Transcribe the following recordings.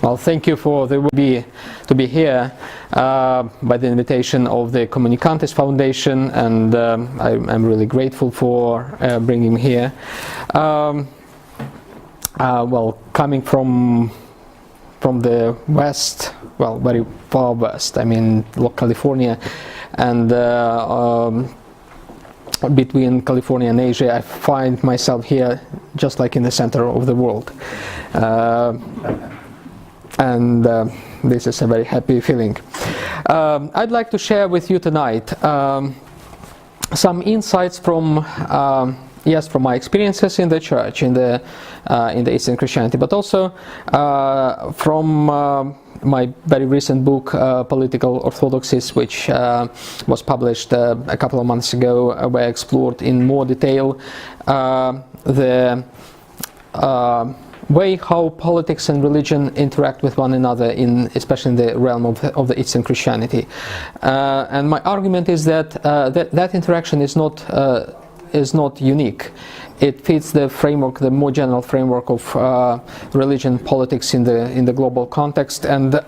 Well, thank you for to be here by the invitation of the Communicantes Foundation, and I'm really grateful for bringing me here. Well, coming from the west, well, very far west, I mean California, and between California and Asia, I find myself here just like in the center of the world. And this is a very happy feeling. I'd like to share with you tonight some insights from from my experiences in the church, in the Eastern Christianity, but also from my very recent book, Political Orthodoxies, which was published a couple of months ago, where I explored in more detail the way how politics and religion interact with one another, especially in the realm of the Eastern Christianity. And my argument is that that interaction is not unique. It fits the framework, the more general framework of religion, politics in the global context. And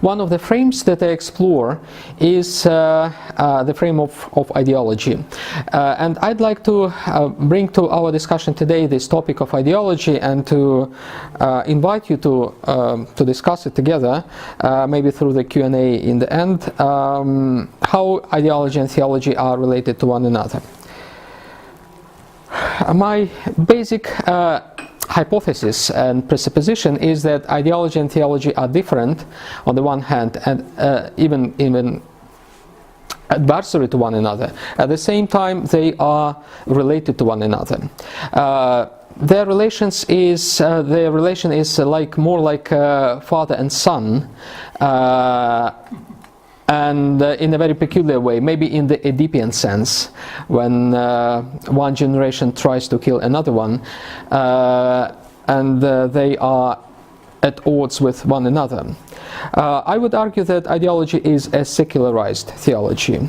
one of the frames that I explore is the frame of ideology. And I'd like to bring to our discussion today this topic of ideology, and to invite you to discuss it together, maybe through the Q&A in the end, how ideology and theology are related to one another. My basic hypothesis and presupposition is that ideology and theology are different on the one hand, and even adversary to one another. At the same time, they are related to one another. Their relation is like more like father and son, and in a very peculiar way, maybe in the Oedipian sense, when one generation tries to kill another one, and they are at odds with one another. I would argue that ideology is a secularized theology.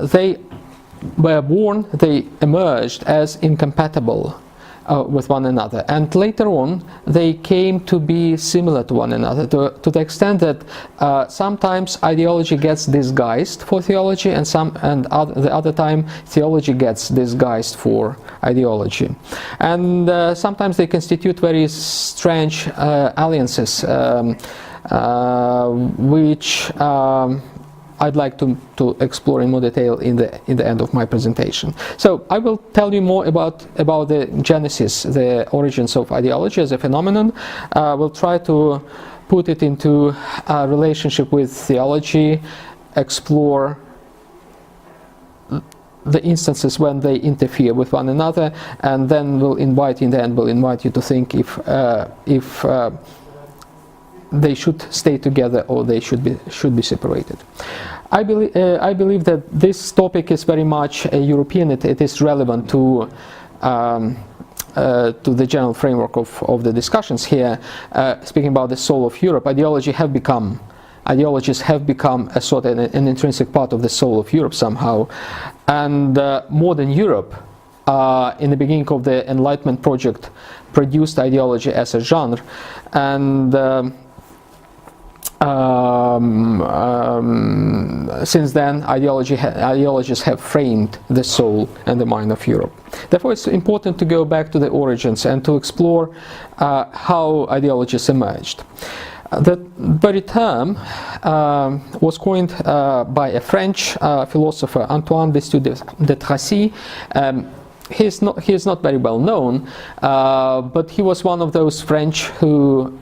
They were born, they emerged as incompatible with one another, and later on they came to be similar to one another, to the extent that sometimes ideology gets disguised for theology, and the other time theology gets disguised for ideology, and sometimes they constitute very strange alliances, which I'd like to explore in more detail in the end of my presentation. So I will tell you more about the genesis, the origins of ideology as a phenomenon. We'll try to put it into a relationship with theology, explore the instances when they interfere with one another, and then we'll invite you to think if they should stay together or they should be separated. I believe that this topic is very much European. It is relevant to the general framework of the discussions here. Speaking about the soul of Europe, ideologies have become a sort of an intrinsic part of the soul of Europe somehow, and modern Europe, in the beginning of the Enlightenment project, produced ideology as a genre, and since then, ideologies have framed the soul and the mind of Europe. Therefore, it's important to go back to the origins and to explore how ideologies emerged. The very term was coined by a French philosopher, Antoine de Tracy. He is not very well known, but he was one of those French who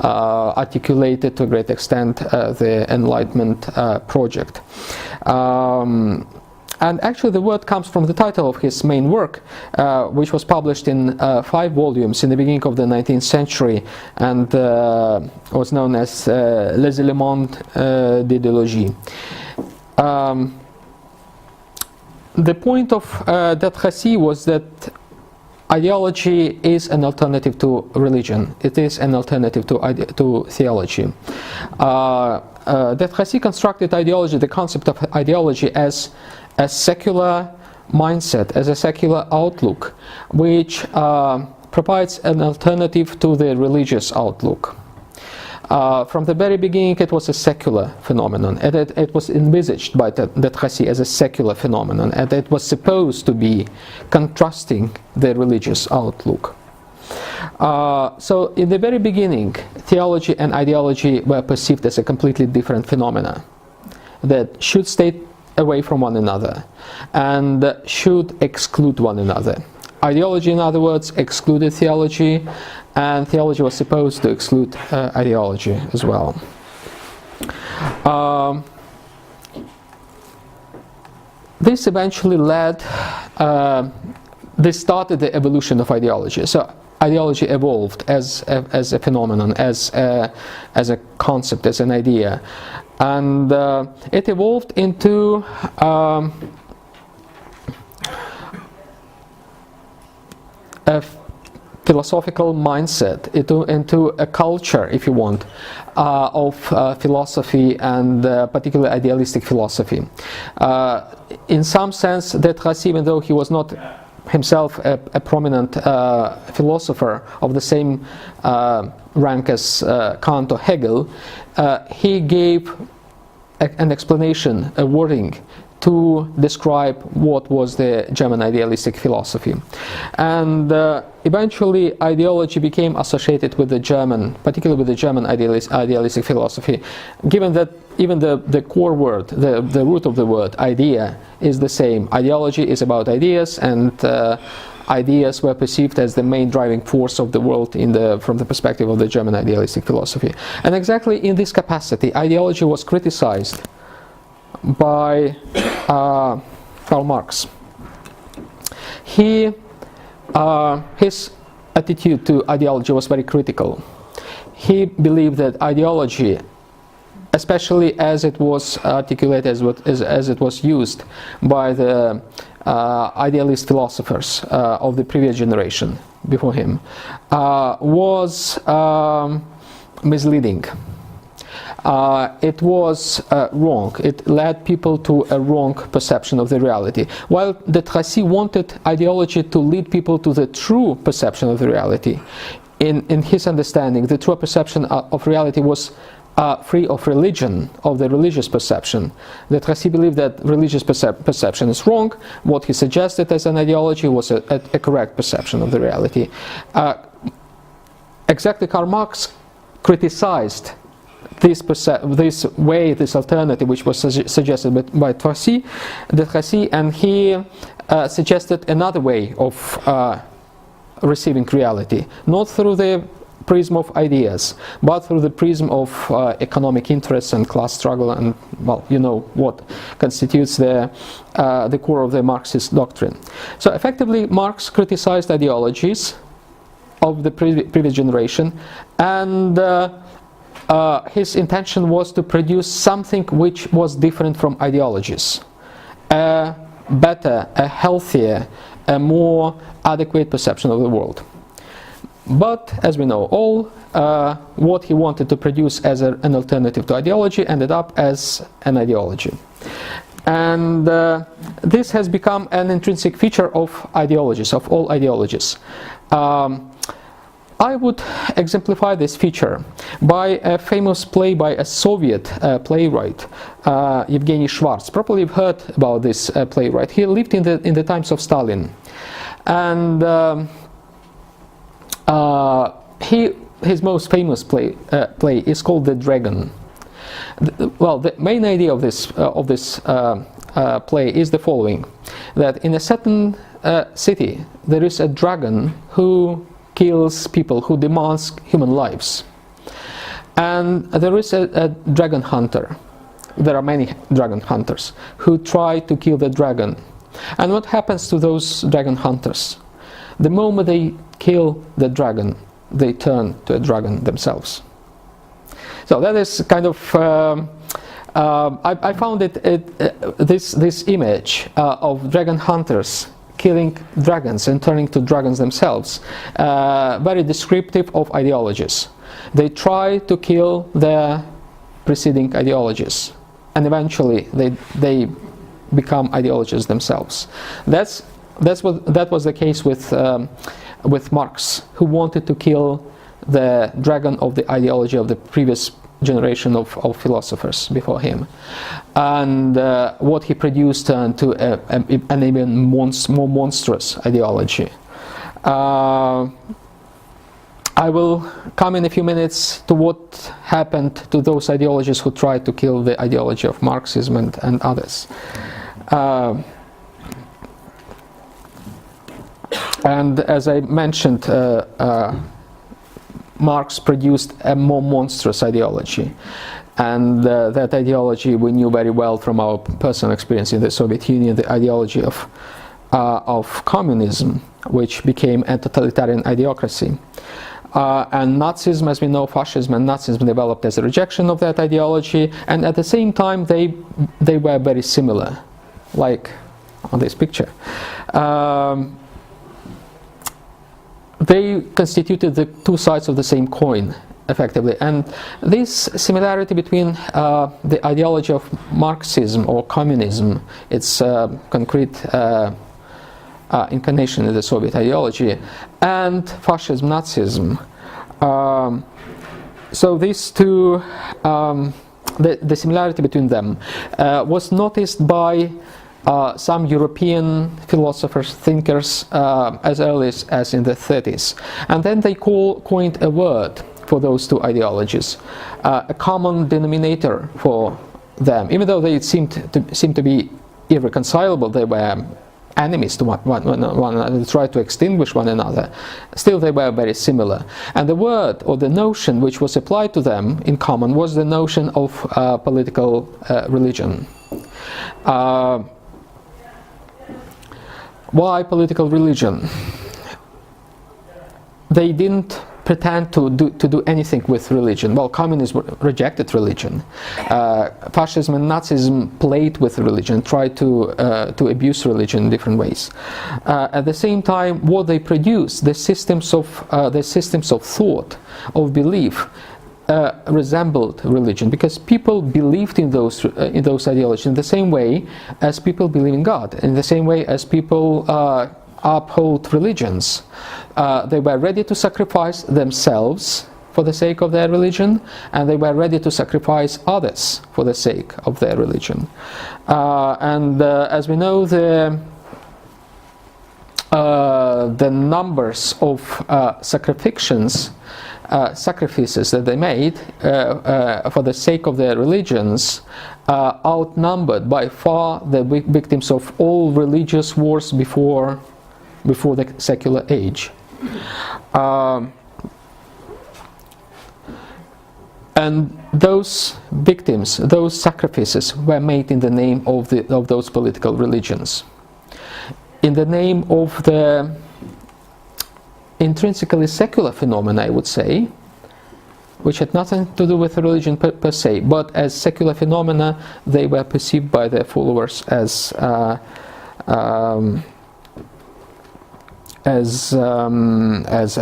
articulated to a great extent the Enlightenment project. And actually the word comes from the title of his main work, which was published in 5 volumes in the beginning of the 19th century, and was known as Les Éléments d'Idéologie. The point of de Tracy was that ideology is an alternative to religion. It is an alternative to theology. De Tracy constructed ideology, the concept of ideology, as a secular mindset, as a secular outlook, which provides an alternative to the religious outlook. From the very beginning, it was a secular phenomenon, and it was envisaged by the Tracy as a secular phenomenon, and it was supposed to be contrasting the religious outlook. So in the very beginning, theology and ideology were perceived as a completely different phenomena that should stay away from one another and should exclude one another. Ideology, in other words, excluded theology, and theology was supposed to exclude ideology as well. This eventually led, this started the evolution of ideology. So ideology evolved as a phenomenon, as a concept, as an idea, and it evolved into a philosophical mindset, into a culture, if you want, of philosophy, and particularly idealistic philosophy. In some sense, Tracy, even though he was not himself a prominent philosopher of the same rank as Kant or Hegel, he gave an explanation, a wording, to describe what was the German idealistic philosophy. And eventually ideology became associated with the German, particularly with the German idealistic philosophy, given that even the core word, the root of the word, idea, is the same. Ideology is about ideas, and ideas were perceived as the main driving force of the world from the perspective of the German idealistic philosophy. And exactly in this capacity, ideology was criticized by Karl Marx. His attitude to ideology was very critical. He believed that ideology, especially as it was articulated, as it was used by the idealist philosophers of the previous generation before him, was misleading. It was wrong. It led people to a wrong perception of the reality. While the Tracy wanted ideology to lead people to the true perception of the reality, in his understanding, the true perception of reality was free of religion, of the religious perception. The Tracy believed that religious perception is wrong. What he suggested as an ideology was a correct perception of the reality. Exactly, Karl Marx criticized this way, this alternative, which was suggested by Tracy, and he suggested another way of receiving reality, not through the prism of ideas, but through the prism of economic interests and class struggle, and, well, you know what constitutes the core of the Marxist doctrine. So effectively, Marx criticized ideologies of the previous generation, and his intention was to produce something which was different from ideologies, a better, a healthier, a more adequate perception of the world. But, as we know all, what he wanted to produce as an alternative to ideology ended up as an ideology. And this has become an intrinsic feature of ideologies, of all ideologies. I would exemplify this feature by a famous play by a Soviet playwright, Evgeny Schwartz. Probably you've heard about this playwright. He lived in the times of Stalin, and his most famous play is called The Dragon. Well, the main idea of this play is the following: that in a certain city there is a dragon who kills people, who demands human lives, and there is a dragon hunter. There are many dragon hunters who try to kill the dragon. And what happens to those dragon hunters? The moment they kill the dragon, they turn to a dragon themselves. So that is kind of I found this image of dragon hunters killing dragons and turning to dragons themselves very descriptive of ideologies. They try to kill their preceding ideologies, and eventually they become ideologies themselves. That was the case with with Marx, who wanted to kill the dragon of the ideology of the previous generation of philosophers before him. And what he produced turned to an even more monstrous ideology. I will come in a few minutes to what happened to those ideologies who tried to kill the ideology of Marxism and others. And as I mentioned, Marx produced a more monstrous ideology. And that ideology we knew very well from our personal experience in the Soviet Union, the ideology of communism, which became a totalitarian ideocracy. And Nazism, as we know, fascism and Nazism developed as a rejection of that ideology, and at the same time they were very similar, like on this picture. They constituted the two sides of the same coin, effectively, and this similarity between the ideology of Marxism or communism, its concrete incarnation in the Soviet ideology, and fascism, Nazism. So these two, the similarity between them was noticed by some European philosophers, thinkers, as early as in the 30s. And then they coined a word for those two ideologies, a common denominator for them. Even though they seemed to be irreconcilable, they were enemies to one another, tried to extinguish one another, still they were very similar. And the word or the notion which was applied to them in common was the notion of political religion. Why political religion? They didn't pretend to do anything with religion. Well, communism rejected religion. Fascism and Nazism played with religion, tried to abuse religion in different ways. At the same time, what they produced, the systems of thought, of belief, resembled religion, because people believed in those ideologies in the same way as people believe in God, in the same way as people uphold religions. They were ready to sacrifice themselves for the sake of their religion, and they were ready to sacrifice others for the sake of their religion. And as we know, the numbers of sacrifices that they made for the sake of their religions outnumbered by far the victims of all religious wars before the secular age. And those victims, those sacrifices were made in the name of those political religions, in the name of the intrinsically secular phenomena, I would say, which had nothing to do with religion per se, but as secular phenomena they were perceived by their followers as a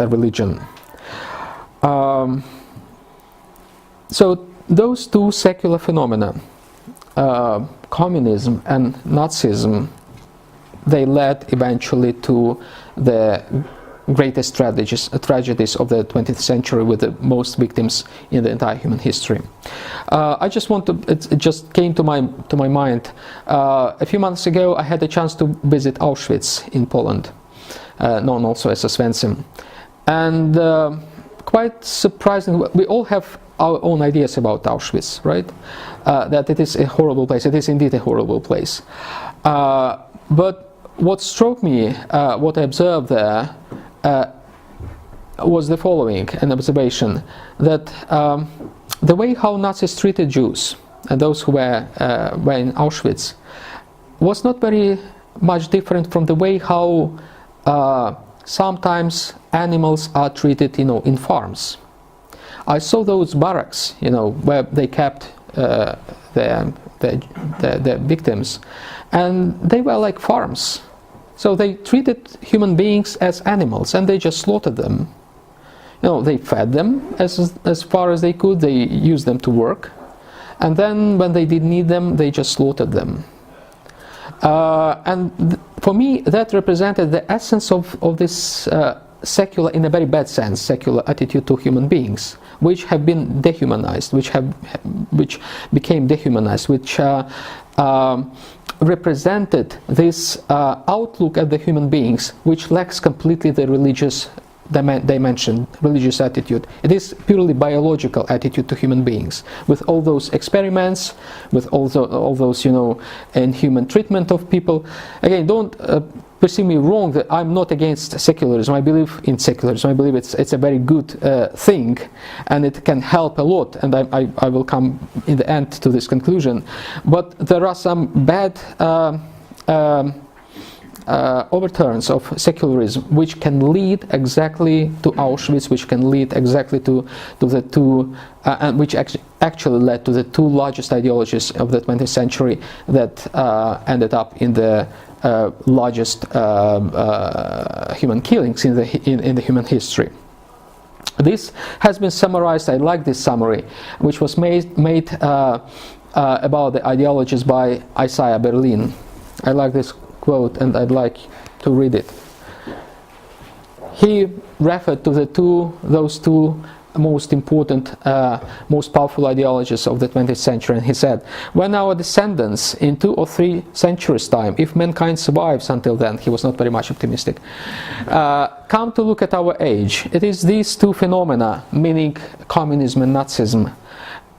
religion. So those two secular phenomena, communism and Nazism, they led eventually to the greatest tragedies of the 20th century, with the most victims in the entire human history. I just want to, it just came to my mind, a few months ago I had a chance to visit Auschwitz in Poland, known also as Oswiecim, and quite surprising, we all have our own ideas about Auschwitz, right? That it is a horrible place. It is indeed a horrible place. But what struck me, what I observed there, was the following, an observation, that the way how Nazis treated Jews and those who were in Auschwitz was not very much different from the way how sometimes animals are treated, in farms. I saw those barracks, where they kept their victims, and they were like farms. So they treated human beings as animals, and they just slaughtered them. They fed them as far as they could. They used them to work, and then when they didn't need them, they just slaughtered them. And for me, that represented the essence of this secular, in a very bad sense, secular attitude to human beings, which have been dehumanized, which became dehumanized, which represented this outlook at the human beings, which lacks completely the religious dimension, religious attitude. It is purely biological attitude to human beings, with all those experiments, with all those inhuman treatment of people. Again, don't perceive me wrong that I'm not against secularism. I believe in secularism. I believe it's a very good thing, and it can help a lot, and I will come in the end to this conclusion. But there are some bad overturns of secularism, which can lead exactly to Auschwitz, which can lead exactly to the two, and which actually led to the two largest ideologies of the 20th century that ended up in the largest human killings in the human history. This has been summarized. I like this summary, which was made about the ideologies by Isaiah Berlin. I like this quote, and I'd like to read it. He referred to those two most important, most powerful ideologies of the 20th century, and he said, when our descendants in 2 or 3 centuries' time, if mankind survives until then, he was not very much optimistic, come to look at our age, it is these two phenomena, meaning communism and Nazism,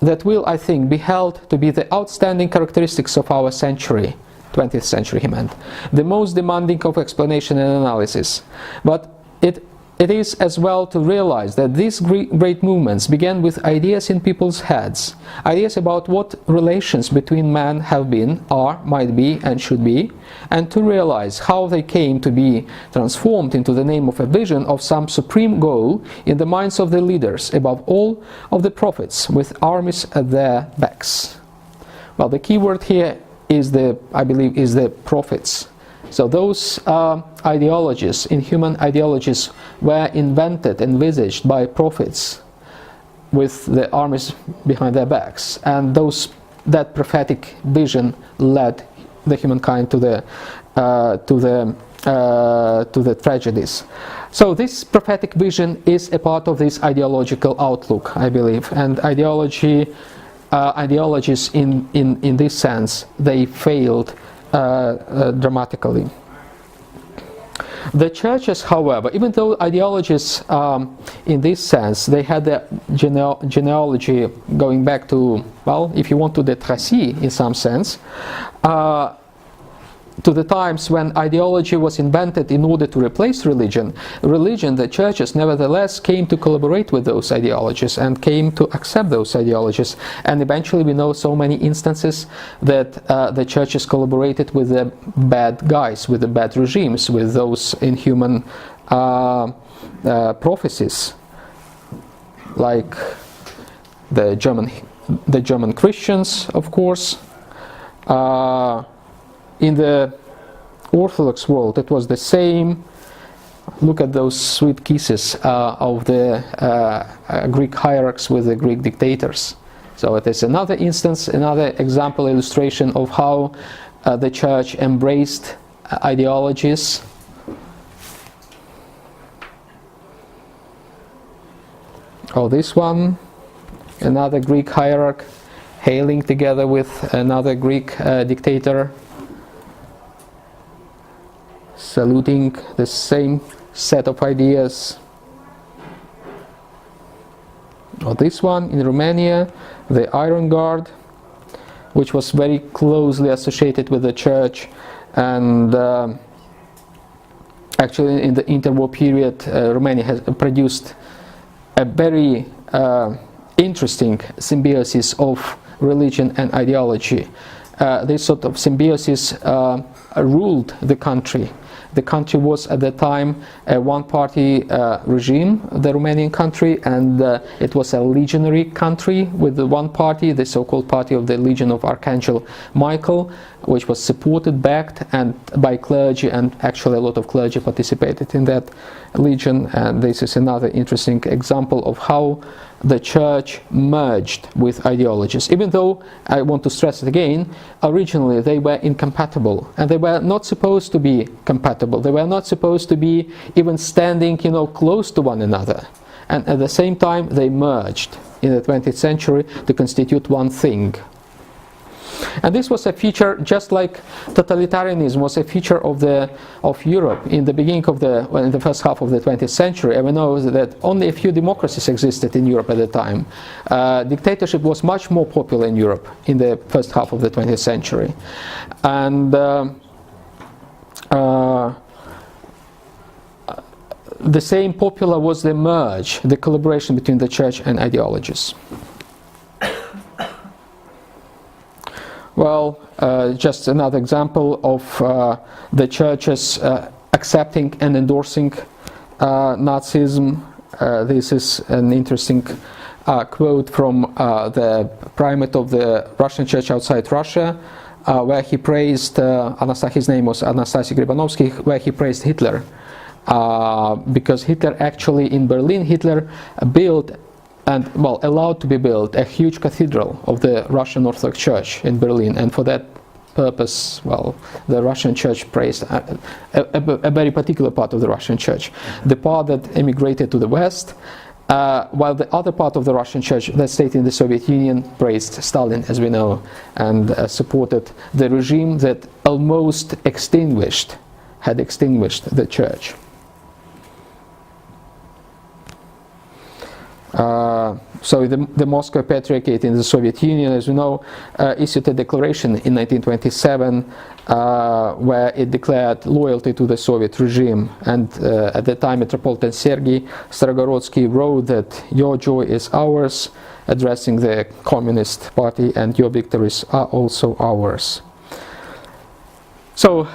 that will, I think, be held to be the outstanding characteristics of our century. 20th century, he meant, the most demanding of explanation and analysis. But it is as well to realize that these great movements began with ideas in people's heads, ideas about what relations between men have been, are, might be, and should be, and to realize how they came to be transformed into the name of a vision of some supreme goal in the minds of the leaders, above all of the prophets, with armies at their backs. Well, the key word here is I believe, is the prophets. So those ideologies, inhuman ideologies, were invented, envisaged by prophets with the armies behind their backs, and that prophetic vision led the humankind to the tragedies. So this prophetic vision is a part of this ideological outlook, I believe, and ideologies in this sense, they failed dramatically. The churches, however, even though ideologies in this sense, they had the genealogy going back to, well, if you want, to the Tracy in some sense, to the times when ideology was invented in order to replace religion, the churches nevertheless came to collaborate with those ideologies and came to accept those ideologies. And eventually we know so many instances that the churches collaborated with the bad guys, with the bad regimes, with those inhuman prophecies, like the German Christians, of course. In the Orthodox world, it was the same. Look at those sweet kisses of the Greek hierarchs with the Greek dictators. So it is another instance, another example, illustration of how the church embraced ideologies. Oh, this one, another Greek hierarch hailing together with another Greek dictator, saluting the same set of ideas. Or this one in Romania, the Iron Guard, which was very closely associated with the church, and actually in the interwar period, Romania has produced a very interesting symbiosis of religion and ideology. This sort of symbiosis ruled the country. The country was at that time a one-party regime, the Romanian country, and it was a legionary country with the one party, the so-called party of the Legion of Archangel Michael, which was supported, backed, and by clergy, and actually a lot of clergy participated in that legion. And this is another interesting example of how the church merged with ideologies, even though, I want to stress it again, originally they were incompatible, and they were not supposed to be compatible. They were not supposed to be even standing, close to one another. And at the same time, they merged in the 20th century to constitute one thing. And this was a feature, just like totalitarianism was a feature of Europe in the beginning in the first half of the 20th century. And we know that only a few democracies existed in Europe at the time. Dictatorship was much more popular in Europe in the first half of the 20th century. And the same popular was the merge, the collaboration between the church and ideologies. Well, just another example of the churches accepting and endorsing Nazism. This is an interesting quote from the primate of the Russian church outside Russia, where he praised, his name was Anastasy Gribanovsky, where he praised Hitler. Because Hitler actually, in Berlin, Hitler built and, allowed to be built a huge cathedral of the Russian Orthodox Church in Berlin, and for that purpose, the Russian Church praised a very particular part of the Russian Church, the part that emigrated to the West, while the other part of the Russian Church that stayed in the Soviet Union praised Stalin, as we know, and supported the regime that almost had extinguished the Church. So the Moscow Patriarchate in the Soviet Union, as we know, issued a declaration in 1927 where it declared loyalty to the Soviet regime. And at the time, Metropolitan Sergei Starogorodsky wrote that your joy is ours, addressing the Communist Party, and your victories are also ours. So,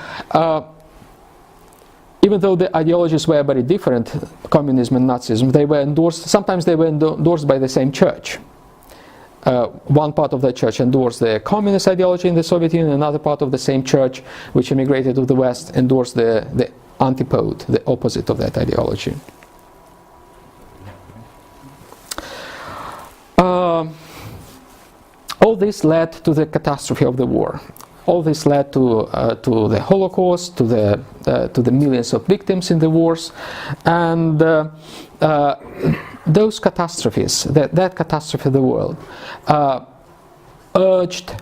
even though the ideologies were very different, communism and Nazism, sometimes they were endorsed by the same church. One part of the church endorsed the communist ideology in the Soviet Union, another part of the same church, which immigrated to the West, endorsed the antipode, the opposite of that ideology. All this led to the catastrophe of the war. All this led to the Holocaust, to the millions of victims in the wars, and those catastrophes, that catastrophe of the world, urged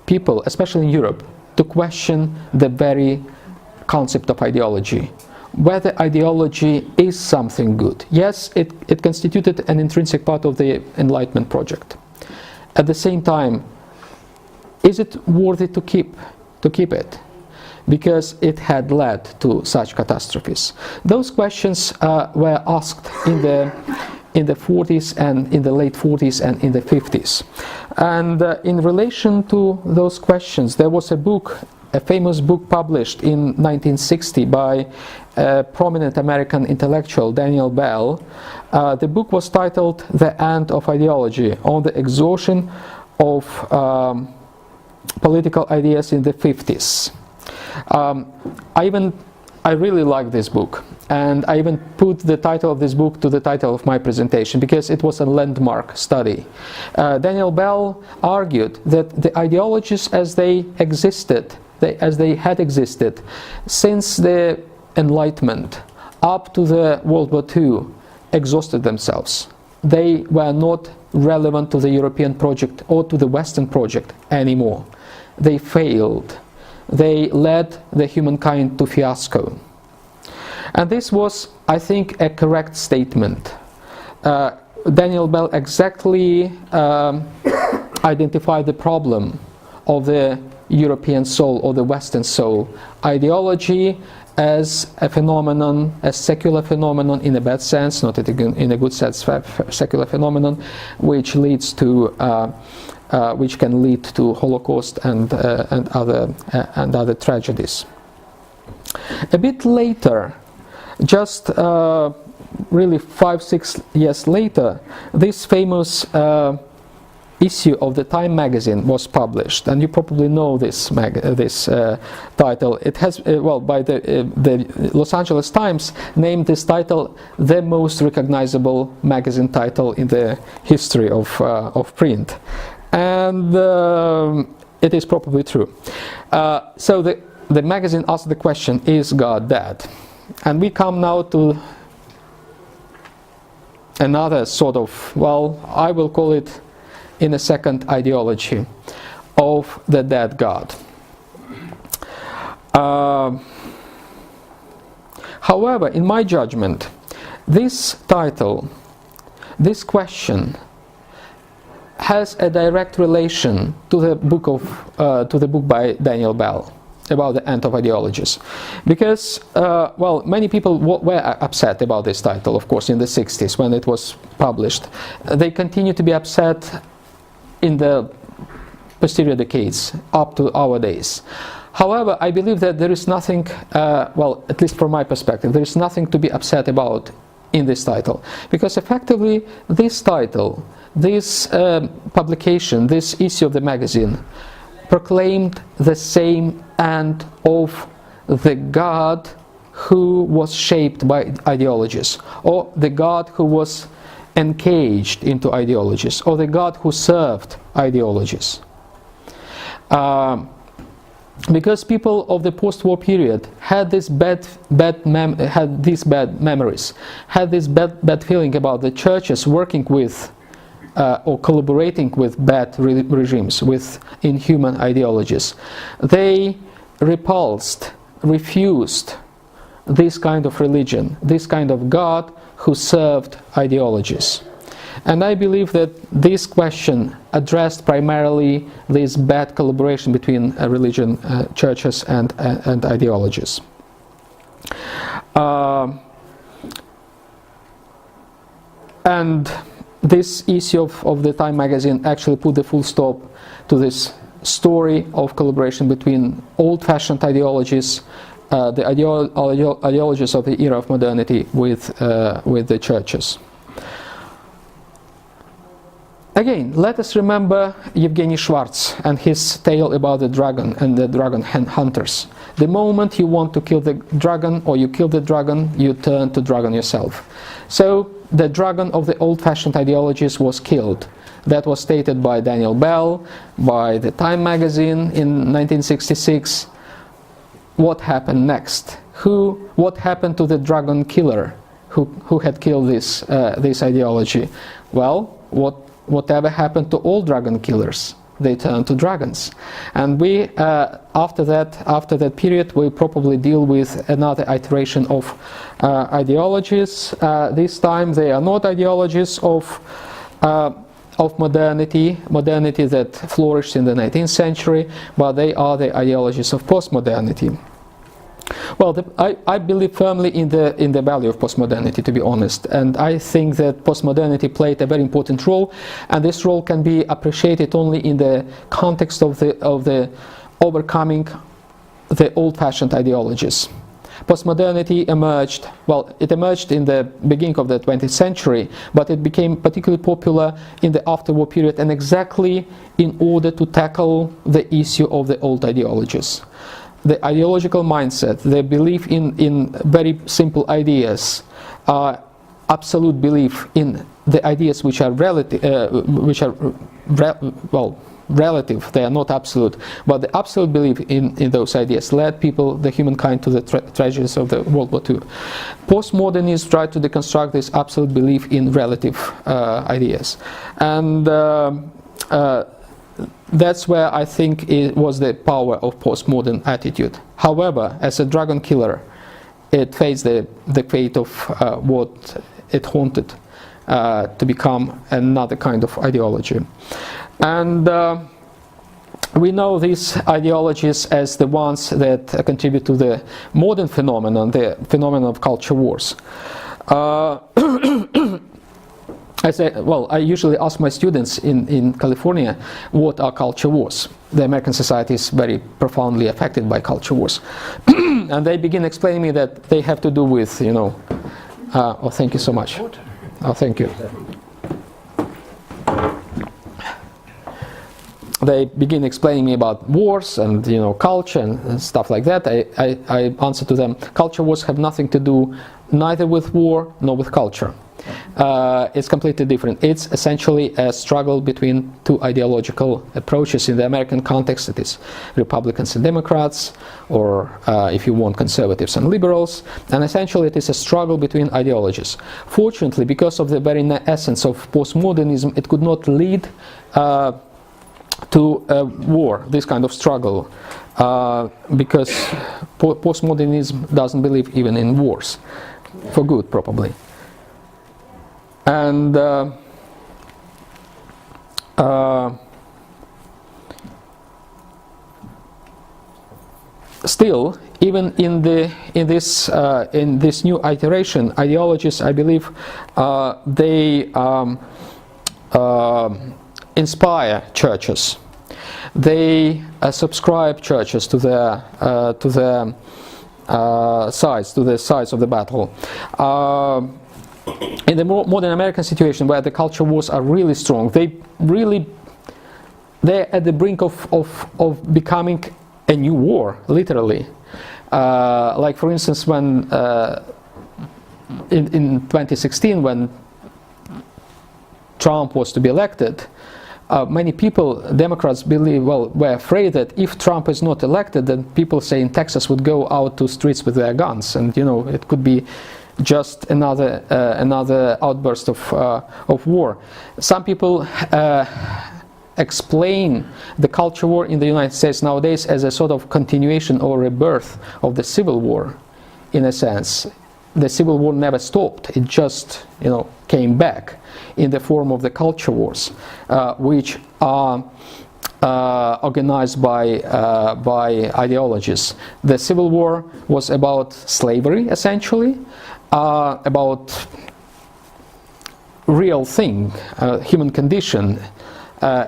people, especially in Europe, to question the very concept of ideology. Whether ideology is something good. Yes, it constituted an intrinsic part of the Enlightenment project. At the same time, is it worthy to keep it? Because it had led to such catastrophes. Those questions were asked in the 40s and in the late 40s and in the 50s. And in relation to those questions, there was a famous book published in 1960 by a prominent American intellectual, Daniel Bell. The book was titled The End of Ideology, on the exhaustion of political ideas in the 50s. I really like this book, and I even put the title of this book to the title of my presentation because it was a landmark study. Daniel Bell argued that the ideologies as they had existed since the Enlightenment up to the World War II exhausted themselves. They were not relevant to the European project or to the Western project anymore. They failed. They led the humankind to fiasco. And this was, I think, a correct statement. Daniel Bell exactly identified the problem of the European soul or the Western soul. Ideology as a phenomenon, a secular phenomenon in a bad sense, not in a good sense, secular phenomenon, which leads to, which can lead to Holocaust and other tragedies. A bit later, just really 5-6 years later, this famous issue of the Time magazine was published, and you probably know this title. It has, by the Los Angeles Times named this title the most recognizable magazine title in the history of print, and it is probably true. So the the magazine asks the question, is God dead? And we come now to another sort of, well, I will call it in a second, ideology of the dead God. However, in my judgment, this title, this question, has a direct relation to the book by Daniel Bell about the end of ideologies, because well, many people were upset about this title, of course, in the 60s when it was published. They continue to be upset in the posterior decades up to our days. However, I believe that there is nothing, well, at least from my perspective, there is nothing to be upset about in this title, because effectively this title, this publication, this issue of the magazine proclaimed the same end of the God who was shaped by ideologies, or the God who was encaged into ideologies, or the God who served ideologies. Because people of the post-war period had this bad memories, had this bad feeling about the churches working with or collaborating with bad regimes, with inhuman ideologies. They refused this kind of religion, this kind of God who served ideologies. And I believe that this question addressed primarily this bad collaboration between religion, churches and ideologies. And this issue of the Time magazine actually put the full stop to this story of collaboration between old-fashioned ideologies, the ideologies of the era of modernity with the churches. Again, let us remember Evgeny Schwartz and his tale about the dragon and the dragon hunters. The moment you want to kill the dragon, or you kill the dragon, you turn to dragon yourself. So the dragon of the old-fashioned ideologies was killed. That was stated by Daniel Bell, by the Time magazine in 1966. What happened next? What happened to the dragon killer who had killed this ideology? Well, whatever happened to all dragon killers? They turned to dragons. And we, after that period, we probably deal with another iteration of ideologies. This time they are not ideologies of modernity that flourished in the 19th century, but they are the ideologies of postmodernity. Well, I believe firmly in the value of postmodernity, to be honest, and I think that postmodernity played a very important role, and this role can be appreciated only in the context of the overcoming the old-fashioned ideologies. Postmodernity emerged, well, it emerged in the beginning of the 20th century, but it became particularly popular in the afterwar period, and exactly in order to tackle the issue of the old ideologies. The ideological mindset, the belief in very simple ideas, absolute belief in the ideas which are relative, relative, they are not absolute, but the absolute belief in those ideas led the humankind to the tragedies of the World War II. Postmodernists tried to deconstruct this absolute belief in relative ideas. And that's where I think it was the power of postmodern attitude. However, as a dragon killer, it faced the fate of what it wanted to become another kind of ideology. And we know these ideologies as the ones that contribute to the modern phenomenon, the phenomenon of culture wars. I usually ask my students in California, what are culture wars? The American society is very profoundly affected by culture wars. And they begin explaining me that they have to do with, oh, thank you so much. Oh, thank you. They begin explaining me about wars and culture and stuff like that. I answer to them, culture wars have nothing to do neither with war nor with culture. It's completely different. It's essentially a struggle between two ideological approaches. In the American context, it is Republicans and Democrats, or if you want, conservatives and liberals, and essentially it is a struggle between ideologies. Fortunately, because of the very essence of postmodernism, it could not lead to a war, this kind of struggle, because postmodernism doesn't believe even in wars, for good probably. And still, even in this new iteration, ideologies, I believe, they inspire churches. They subscribe churches to the sides of the battle. In the modern American situation, where the culture wars are really strong, they're at the brink of becoming a new war, literally. Like, for instance, when in 2016, when Trump was to be elected, many people, Democrats, were afraid that if Trump is not elected, then people, say, in Texas would go out to streets with their guns, and it could be just another outburst of war. Some people explain the culture war in the United States nowadays as a sort of continuation or rebirth of the Civil War, in a sense. The Civil War never stopped; it just came back in the form of the culture wars, which are organized by ideologies. The Civil War was about slavery, essentially, about real thing, human condition.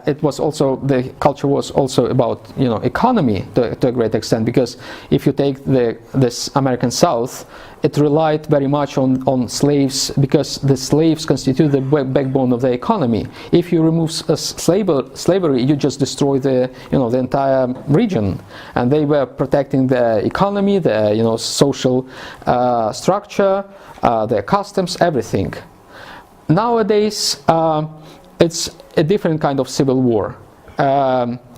It was also, the culture was also about economy to a great extent, because if you take this American South, it relied very much on slaves, because the slaves constitute the backbone of the economy. If you remove slavery, you just destroy the entire region, and they were protecting the economy, the social structure, their customs, everything. Nowadays, it's a different kind of civil war.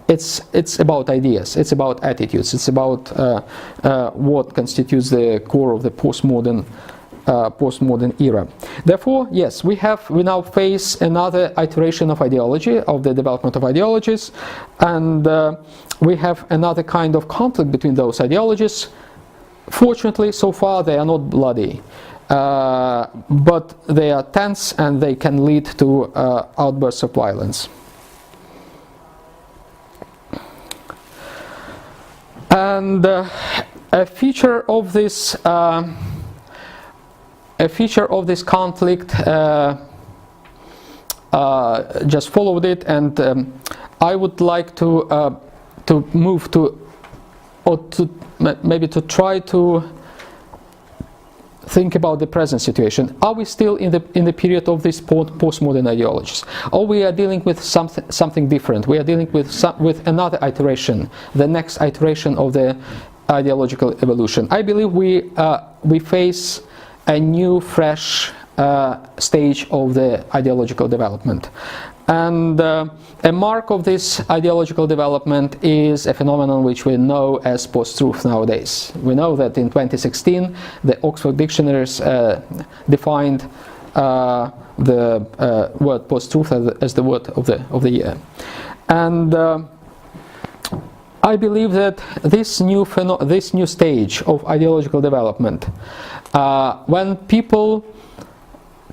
It's about ideas, it's about attitudes, it's about what constitutes the core of the postmodern era. Therefore, yes, we now face another iteration of ideology, of the development of ideologies, and we have another kind of conflict between those ideologies. Fortunately, so far they are not bloody. But they are tense, and they can lead to outbursts of violence. And a feature of this conflict just followed it, and I would like to move to, or to maybe to try to think about the present situation. Are we still in the period of these postmodern ideologies, or we are dealing with something different? We are dealing with another iteration, the next iteration of the ideological evolution. I believe we face a new, fresh stage of the ideological development, and a mark of this ideological development is a phenomenon which we know as post-truth nowadays. We know that in 2016 the Oxford dictionaries defined the word post-truth as the word of the year, and I believe that this new stage of ideological development, when people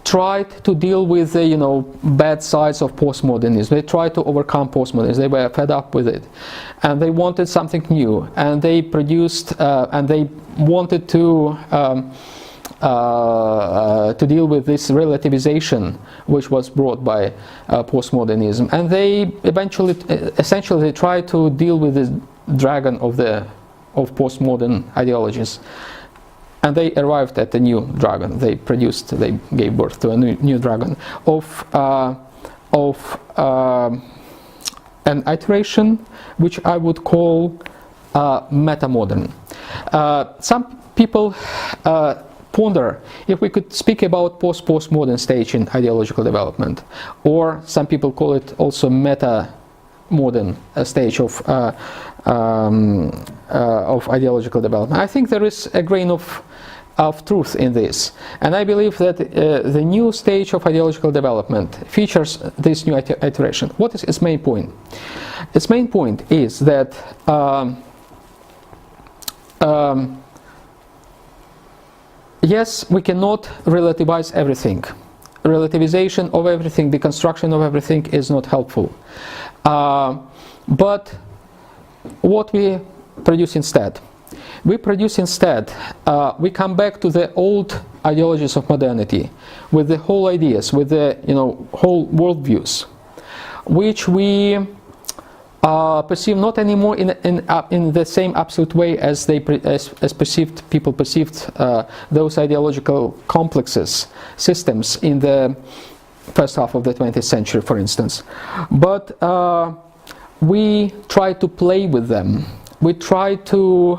tried to deal with the bad sides of postmodernism, they tried to overcome postmodernism, they were fed up with it, and they wanted something new, and they produced and they wanted to deal with this relativization which was brought by postmodernism, and they essentially tried to deal with this dragon of postmodern ideologies. And they arrived at a new dragon. They gave birth to a new dragon of an iteration which I would call metamodern. Some people ponder if we could speak about postmodern stage in ideological development, or some people call it also meta-modern stage of ideological development. I think there is a grain of truth in this, and I believe that the new stage of ideological development features this new iteration. What is its main point? Its main point is that yes, we cannot relativize everything. Relativization of everything, deconstruction of everything is not helpful. But what we produce instead? We produce instead, we come back to the old ideologies of modernity, with the whole ideas, with the whole worldviews, which we perceive not anymore in the same absolute way as people perceived those ideological complexes, systems in the first half of the 20th century, for instance. But we try to play with them. We try to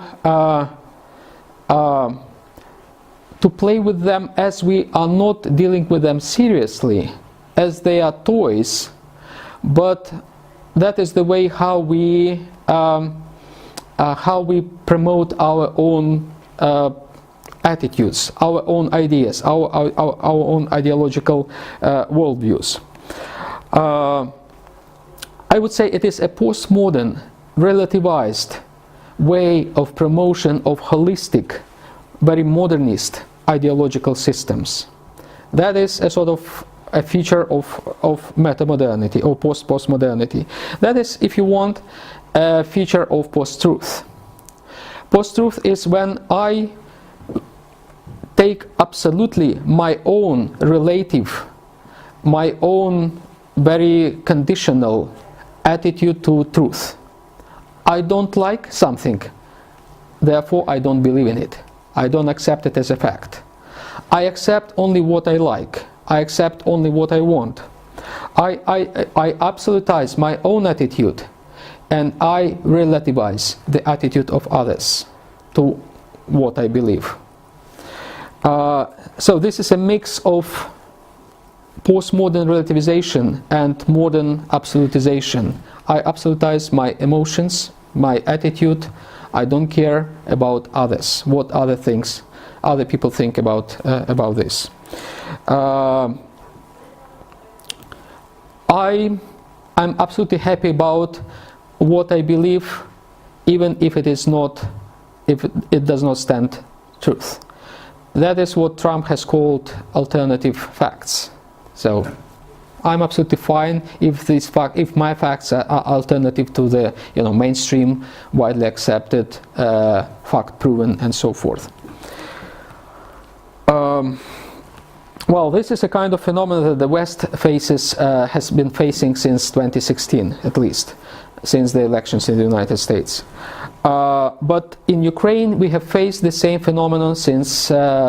play with them as we are not dealing with them seriously, as they are toys, but that is the way how we promote our own attitudes, our own ideas, our own ideological worldviews. I would say it is a postmodern, relativized way of promotion of holistic, very modernist ideological systems. That is a sort of a feature of meta-modernity or postmodernity. That is, if you want, a feature of post-truth. Post-truth is when I take absolutely my own relative, my own very conditional attitude to truth. I don't like something, therefore I don't believe in it. I don't accept it as a fact. I accept only what I like. I accept only what I want. I absolutize my own attitude, and I relativize the attitude of others to what I believe. So this is a mix of postmodern relativization and modern absolutization. I absolutize my emotions, my attitude. I don't care about others, what other people think about this. I'm absolutely happy about what I believe, even if it does not stand truth. That is what Trump has called alternative facts. So I'm absolutely fine if my facts are alternative to the mainstream, widely accepted, fact proven, and so forth. Well, this is a kind of phenomenon that the West has been facing since 2016, at least, since the elections in the United States. But in Ukraine, we have faced the same phenomenon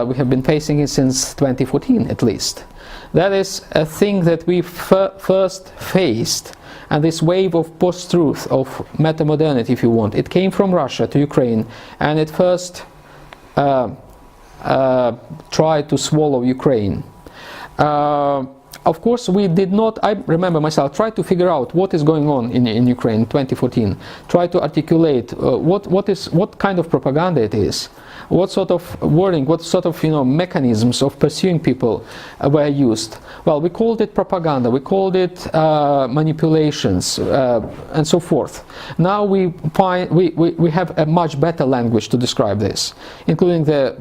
we have been facing it since 2014, at least. That is a thing that we first faced, and this wave of post-truth, of meta-modernity, if you want, it came from Russia to Ukraine, and it first tried to swallow Ukraine. Of course, we did not, I remember myself, try to figure out what is going on in Ukraine in 2014, try to articulate what kind of propaganda it is, what sort of wording, what sort of mechanisms of pursuing people were used. Well, we called it propaganda, we called it manipulations, and so forth. Now we have a much better language to describe this, including the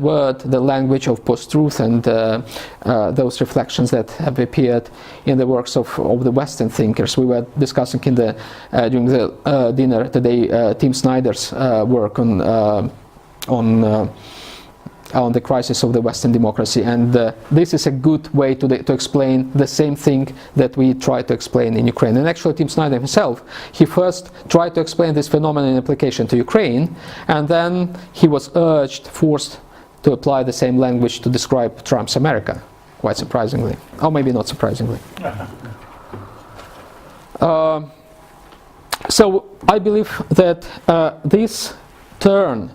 language of post-truth and those reflections that have appeared in the works of the Western thinkers. We were discussing during the dinner today Tim Snyder's work on the crisis of the Western democracy, and this is a good way to explain the same thing that we try to explain in Ukraine. And actually, Tim Snyder himself, he first tried to explain this phenomenon in application to Ukraine, and then he was forced to apply the same language to describe Trump's America, quite surprisingly, or maybe not surprisingly. So I believe that this turn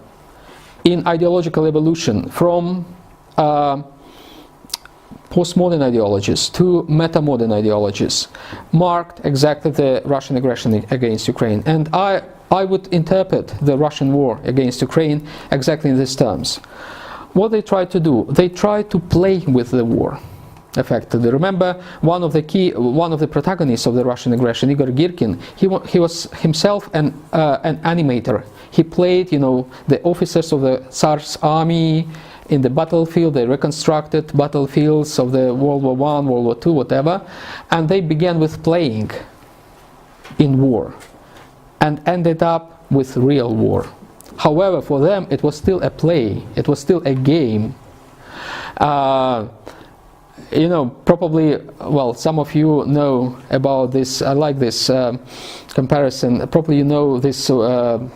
in ideological evolution from postmodern ideologies, two meta-modern ideologies, marked exactly the Russian aggression against Ukraine. And I would interpret the Russian war against Ukraine exactly in these terms. What they tried to do, they tried to play with the war, effectively. Remember, one of the protagonists of the Russian aggression, Igor Girkin, he was himself an animator. He played, the officers of the Tsar's army in the battlefield. They reconstructed battlefields of the World War I, World War II, whatever, and they began with playing in war and ended up with real war. However, for them it was still a play, it was still a game. Probably, well, some of you know about this. I like this comparison. Probably you know this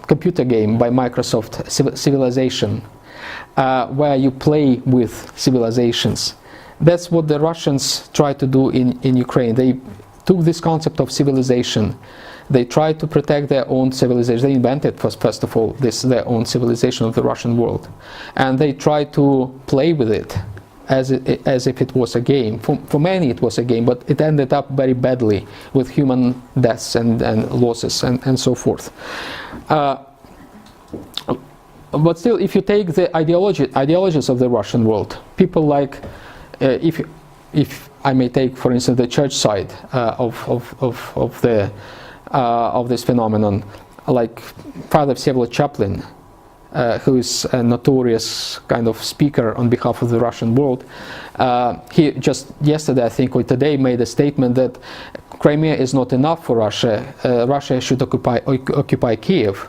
computer game by Microsoft, Civilization, where you play with civilizations. That's what the Russians tried to do in Ukraine. They took this concept of civilization. They tried to protect their own civilization. They invented, first of all, their own civilization of the Russian world. And they tried to play with it as if it was a game. For many it was a game, but it ended up very badly with human deaths and losses and so forth. But still, if you take the ideologies of the Russian world, people like, if I may take, for instance, the church side of this phenomenon, like Father Vsevolod Chaplin, who is a notorious kind of speaker on behalf of the Russian world. He just yesterday, I think, or today, made a statement that Crimea is not enough for Russia. Russia should occupy Kiev.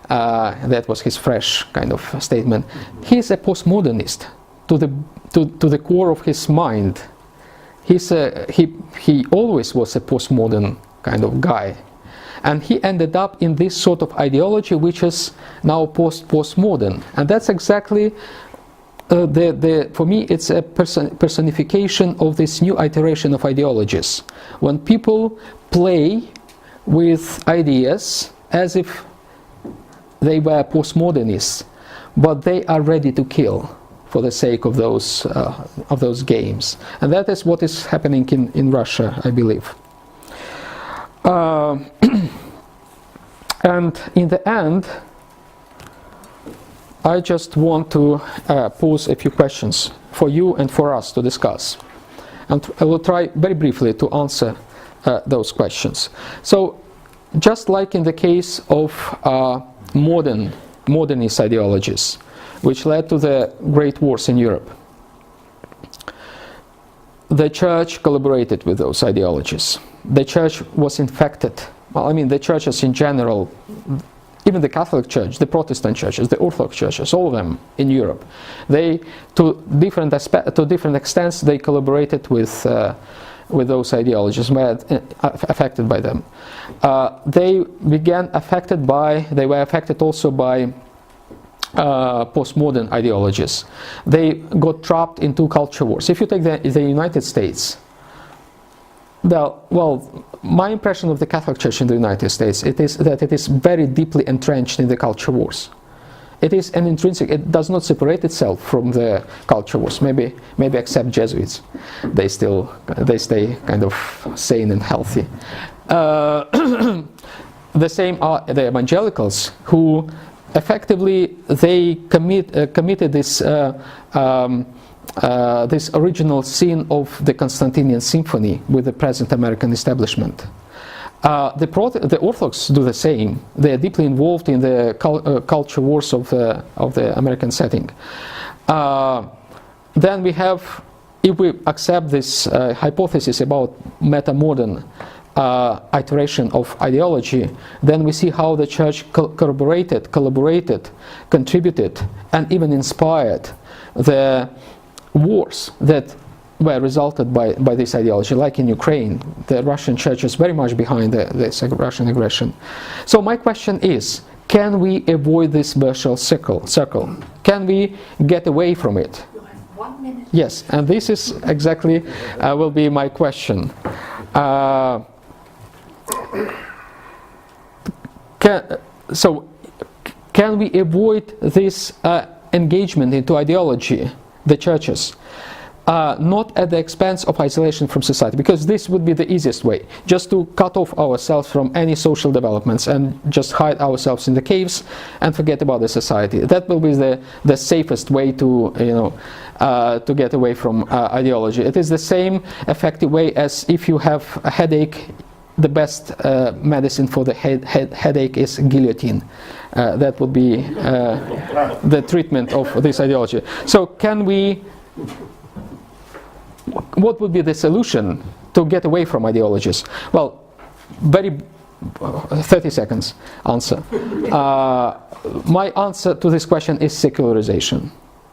That was his fresh kind of statement. He is a postmodernist to the core of his mind. He always was a postmodern kind of guy. And he ended up in this sort of ideology, which is now postmodern, and that's exactly for me, it's a personification of this new iteration of ideologies. When people play with ideas as if they were postmodernists, but they are ready to kill for the sake of those games, and that is what is happening in Russia, I believe. And in the end, I just want to pose a few questions for you and for us to discuss. And I will try very briefly to answer those questions. So, just like in the case of modernist ideologies, which led to the great wars in Europe, the church collaborated with those ideologies. The church was infected. Well, I mean, the churches in general, even the Catholic Church, the Protestant churches, the Orthodox churches, all of them in Europe, they, to different extents, they collaborated with those ideologies, were affected by them. They were affected also by postmodern ideologies. They got trapped in two culture wars. If you take the United States, well, my impression of the Catholic Church in the United States is that it is very deeply entrenched in the culture wars. It is an intrinsic. It does not separate itself from the culture wars. Maybe except Jesuits, they stay kind of sane and healthy. The same are the evangelicals, who effectively they committed this this original sin of the Constantinian Symphony with the present American establishment. The Orthodox do the same. They are deeply involved in the culture wars of the American setting. Then we have, if we accept this hypothesis about meta-modern iteration of ideology, then we see how the church collaborated, contributed, and even inspired the wars that were resulted by this ideology. Like in Ukraine, the Russian church is very much behind this Russian aggression. So my question is, can we avoid this virtual circle? Can we get away from it? You have 1 minute. Yes, and this is exactly will be my question. Can we avoid this engagement into ideology the churches. Not at the expense of isolation from society, because this would be the easiest way, just to cut off ourselves from any social developments and just hide ourselves in the caves and forget about the society. That will be the safest way to, to get away from ideology. It is the same effective way as if you have a headache. The best medicine for the headache is guillotine. That would be the treatment of this ideology. So what would be the solution to get away from ideologies? Well, 30 seconds answer. My answer to this question is secularization.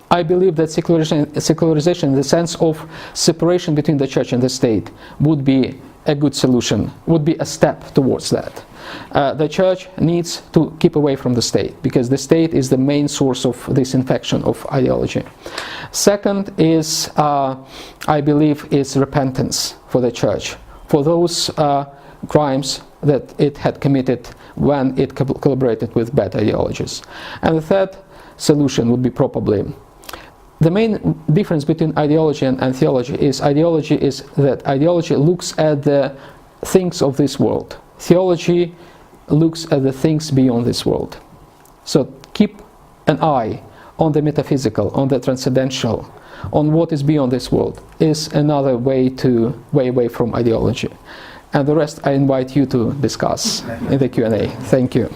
I believe that secularization in the sense of separation between the church and the state would be a good solution, would be a step towards that. The church needs to keep away from the state, because the state is the main source of this infection of ideology. Second is, I believe, is repentance for the church, for those crimes that it had committed when it collaborated with bad ideologies. And the third solution would be probably, the main difference between ideology and theology is that ideology looks at the things of this world. Theology looks at the things beyond this world. So keep an eye on the metaphysical, on the transcendental, on what is beyond this world is another way away from ideology. And the rest I invite you to discuss in the Q&A. Thank you.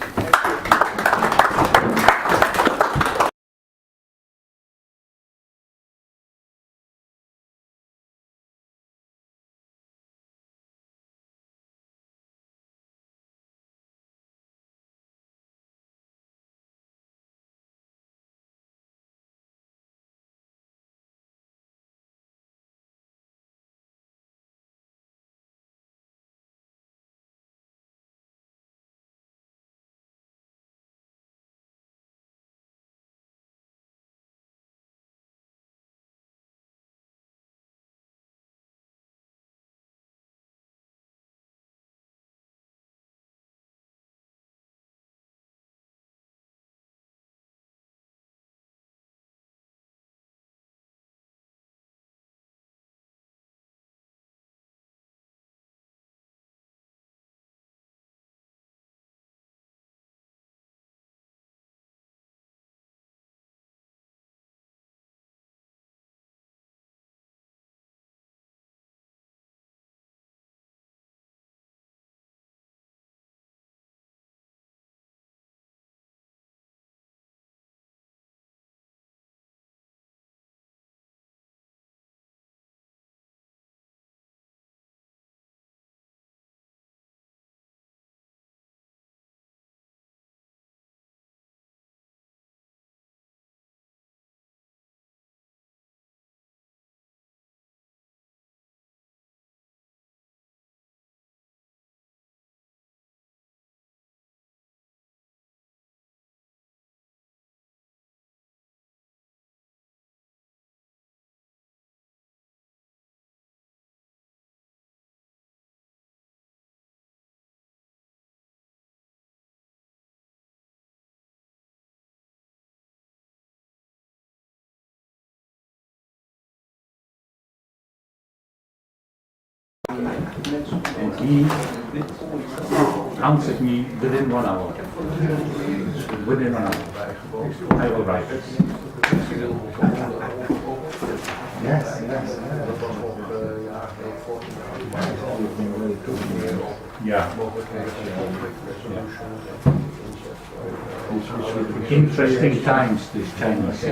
And he answered me within 1 hour. Within 1 hour. I will write it. Yes, yes. Yeah. Interesting times, this Chinese.